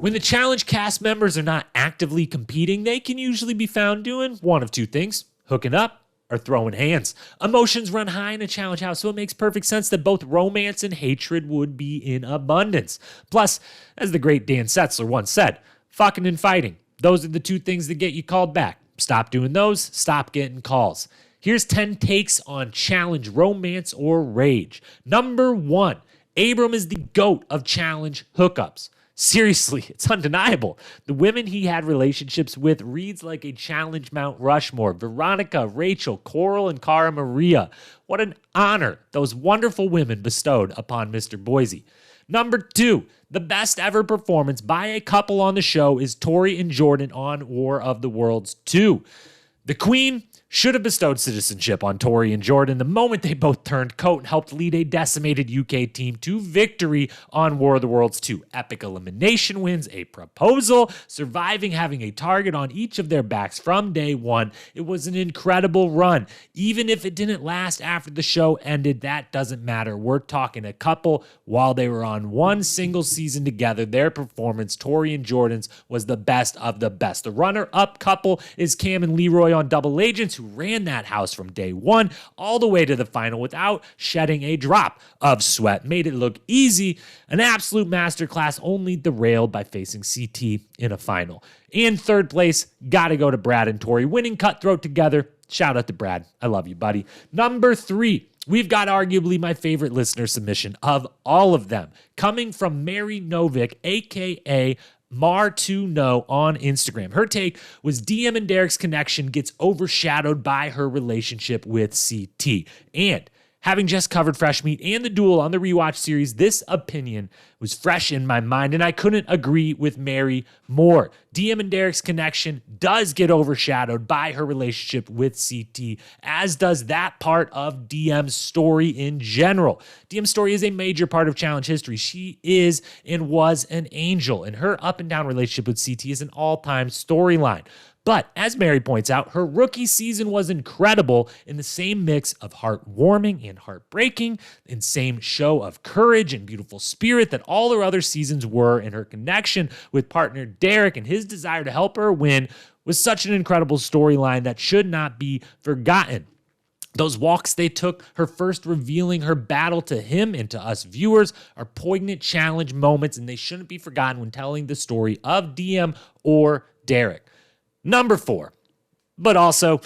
When the challenge cast members are not actively competing, they can usually be found doing one of two things: hooking up or throwing hands. Emotions run high in a challenge house, so it makes perfect sense that both romance and hatred would be in abundance. Plus, as the great Dan Setzler once said, fucking and fighting, those are the two things that get you called back. Stop doing those, stop getting calls. Here's 10 takes on challenge romance or rage. Number 1, Abram is the GOAT of challenge hookups. Seriously, it's undeniable. The women he had relationships with reads like a challenge Mount Rushmore. Veronica, Rachel, Coral, and Cara Maria. What an honor those wonderful women bestowed upon Mr. Boise. Number 2, the best ever performance by a couple on the show is Tori and Jordan on War of the Worlds 2. The Queen should have bestowed citizenship on Tori and Jordan the moment they both turned coat and helped lead a decimated UK team to victory on War of the Worlds 2. Epic elimination wins, a proposal, surviving having a target on each of their backs from day one. It was an incredible run. Even if it didn't last after the show ended, that doesn't matter. We're talking a couple while they were on one single season together. Their performance, Tori and Jordan's, was the best of the best. The runner-up couple is Cam and Leroy on Double Agents, who ran that house from day one all the way to the final without shedding a drop of sweat. Made it look easy. An absolute masterclass, only derailed by facing CT in a final. In third place, gotta go to Brad and Tori, winning Cutthroat together. Shout out to Brad. I love you, buddy. Number 3, we've got arguably my favorite listener submission of all of them, coming from Mary Novick, a.k.a. Mar2No on Instagram. Her take was Diem and Derrick's connection gets overshadowed by her relationship with CT. And having just covered Fresh Meat and The Duel on the rewatch series, this opinion was fresh in my mind, and I couldn't agree with Mary more. Diem and Derrick's connection does get overshadowed by her relationship with CT, as does that part of Diem's story in general. Diem's story is a major part of challenge history. She is and was an angel, and her up and down relationship with CT is an all-time storyline. But as Mary points out, her rookie season was incredible in the same mix of heartwarming and heartbreaking, and same show of courage and beautiful spirit that all her other seasons were, and her connection with partner Derrick and his desire to help her win was such an incredible storyline that should not be forgotten. Those walks they took, her first revealing her battle to him and to us viewers, are poignant challenge moments, and they shouldn't be forgotten when telling the story of Diem or Derrick. Number 4, but also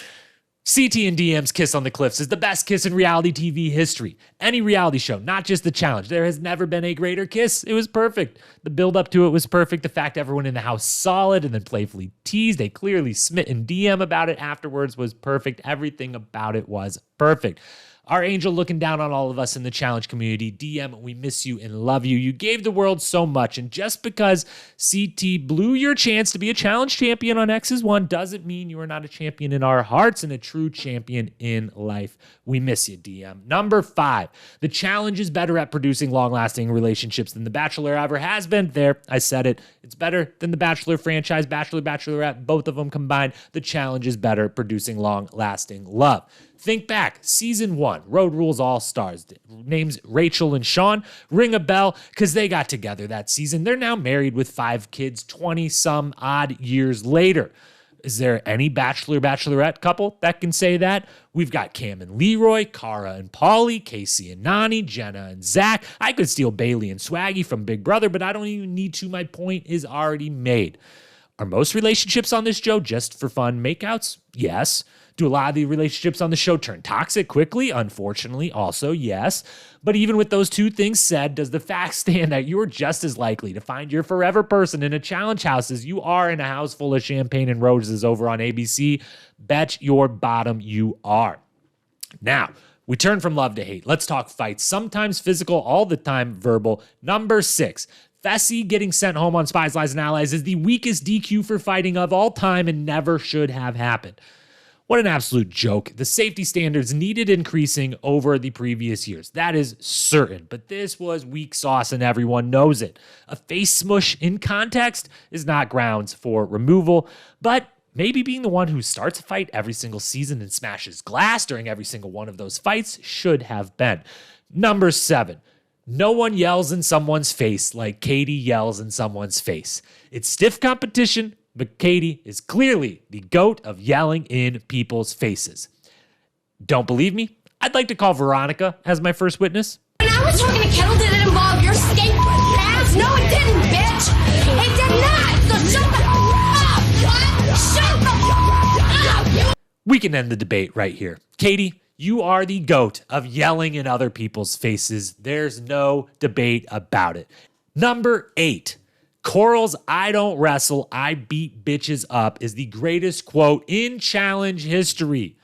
CT and Diem's kiss on the cliffs is the best kiss in reality TV history. Any reality show, not just the challenge. There has never been a greater kiss. It was perfect. The build up to it was perfect. The fact everyone in the house saw it and then playfully teased a clearly smitten Diem about it afterwards was perfect. Everything about it was perfect. Our angel looking down on all of us in the challenge community. Diem, we miss you and love you. You gave the world so much, and just because CT blew your chance to be a challenge champion on X's One doesn't mean you are not a champion in our hearts and a true champion in life. We miss you, Diem. Number 5, the challenge is better at producing long-lasting relationships than The Bachelor ever has been. There, I said it. It's better than the Bachelor franchise, Bachelor, Bachelorette, both of them combined. The challenge is better at producing long-lasting love. Think back, season 1, Road Rules All-Stars, names Rachel and Sean, ring a bell because they got together that season. They're now married with 5 kids 20-some odd years later. Is there any Bachelor, Bachelorette couple that can say that? We've got Cam and Leroy, Cara and Pauly, Casey and Nani, Jenna and Zach. I could steal Bailey and Swaggy from Big Brother, but I don't even need to. My point is already made. Are most relationships on this show just for fun makeouts? Yes. Do a lot of the relationships on the show turn toxic quickly? Unfortunately, also yes. But even with those two things said, does the fact stand that you're just as likely to find your forever person in a challenge house as you are in a house full of champagne and roses over on ABC? Bet your bottom you are. Now, we turn from love to hate. Let's talk fights. Sometimes physical, all the time verbal. Number 6. Fessy getting sent home on Spies, Lies, and Allies is the weakest DQ for fighting of all time and never should have happened. What an absolute joke. The safety standards needed increasing over the previous years. That is certain, but this was weak sauce and everyone knows it. A face smush in context is not grounds for removal, but maybe being the one who starts a fight every single season and smashes glass during every single one of those fights should have been. Number 7. No one yells in someone's face like Katie yells in someone's face. It's stiff competition, but Katie is clearly the GOAT of yelling in people's faces. Don't believe me? I'd like to call Veronica as my first witness. When I was talking to Kettle, did it involve your skate ass? No, it didn't, bitch. It did not. So shut the up. What? Shut the up. We can end the debate right here. Katie, you are the GOAT of yelling in other people's faces. There's no debate about it. Number 8. Coral's "I don't wrestle, I beat bitches up" is the greatest quote in challenge history.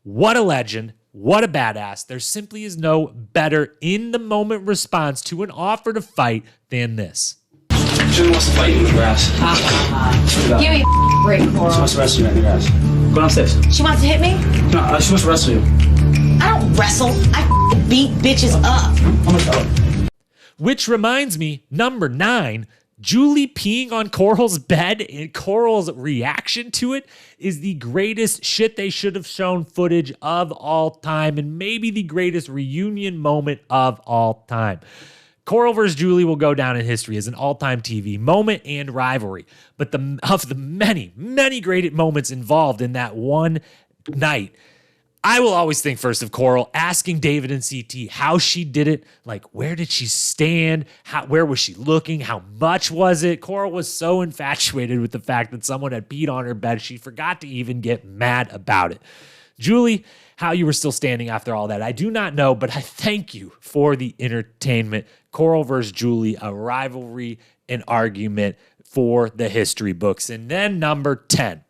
What a legend. What a badass. There simply is no better in-the-moment response to an offer to fight than this. She wants to fight you in the grass. Give me a break, Coral. She wants to wrestle you in the grass. Go downstairs. She wants to hit me? No, she wants to wrestle you. I don't wrestle. I beat bitches up. Oh my God. Which reminds me, number 9, Julie peeing on Coral's bed and Coral's reaction to it is the greatest shit they should have shown footage of all time and maybe the greatest reunion moment of all time. Coral vs. Julie will go down in history as an all-time TV moment and rivalry. But of the many, many great moments involved in that one night, I will always think first of Coral asking David and CT how she did it. Like, where did she stand? Where was she looking? How much was it? Coral was so infatuated with the fact that someone had peed on her bed, she forgot to even get mad about it. Julie, how you were still standing after all that, I do not know, but I thank you for the entertainment. Coral versus Julie, a rivalry, an argument for the history books. And then number 10.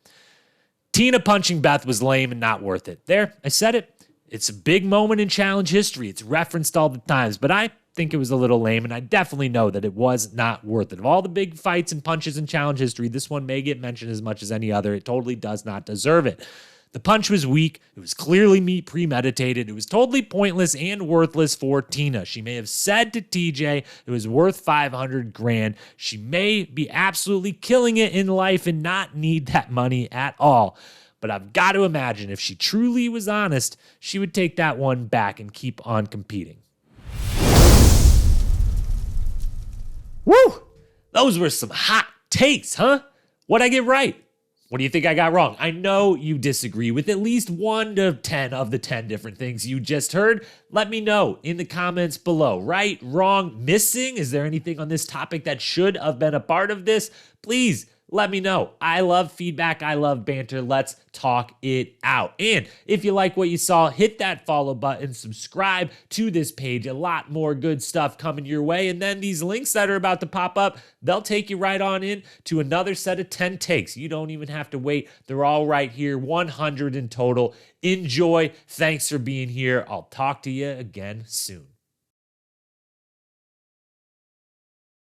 Tina punching Beth was lame and not worth it. There, I said it. It's a big moment in challenge history. It's referenced all the times, but I think it was a little lame, and I definitely know that it was not worth it. Of all the big fights and punches in challenge history, this one may get mentioned as much as any other. It totally does not deserve it. The punch was weak. It was clearly premeditated. It was totally pointless and worthless for Tina. She may have said to TJ it was worth $500,000. She may be absolutely killing it in life and not need that money at all. But I've got to imagine if she truly was honest, she would take that one back and keep on competing. Woo! Those were some hot takes, huh? What'd I get right? What do you think I got wrong? I know you disagree with at least 1 to 10 of the 10 different things you just heard. Let me know in the comments below. Right, wrong, missing? Is there anything on this topic that should have been a part of this? Please let me know. I love feedback. I love banter. Let's talk it out. And if you like what you saw, hit that follow button, subscribe to this page. A lot more good stuff coming your way. And then these links that are about to pop up, they'll take you right on in to another set of 10 takes. You don't even have to wait. They're all right here, 100 in total. Enjoy. Thanks for being here. I'll talk to you again soon.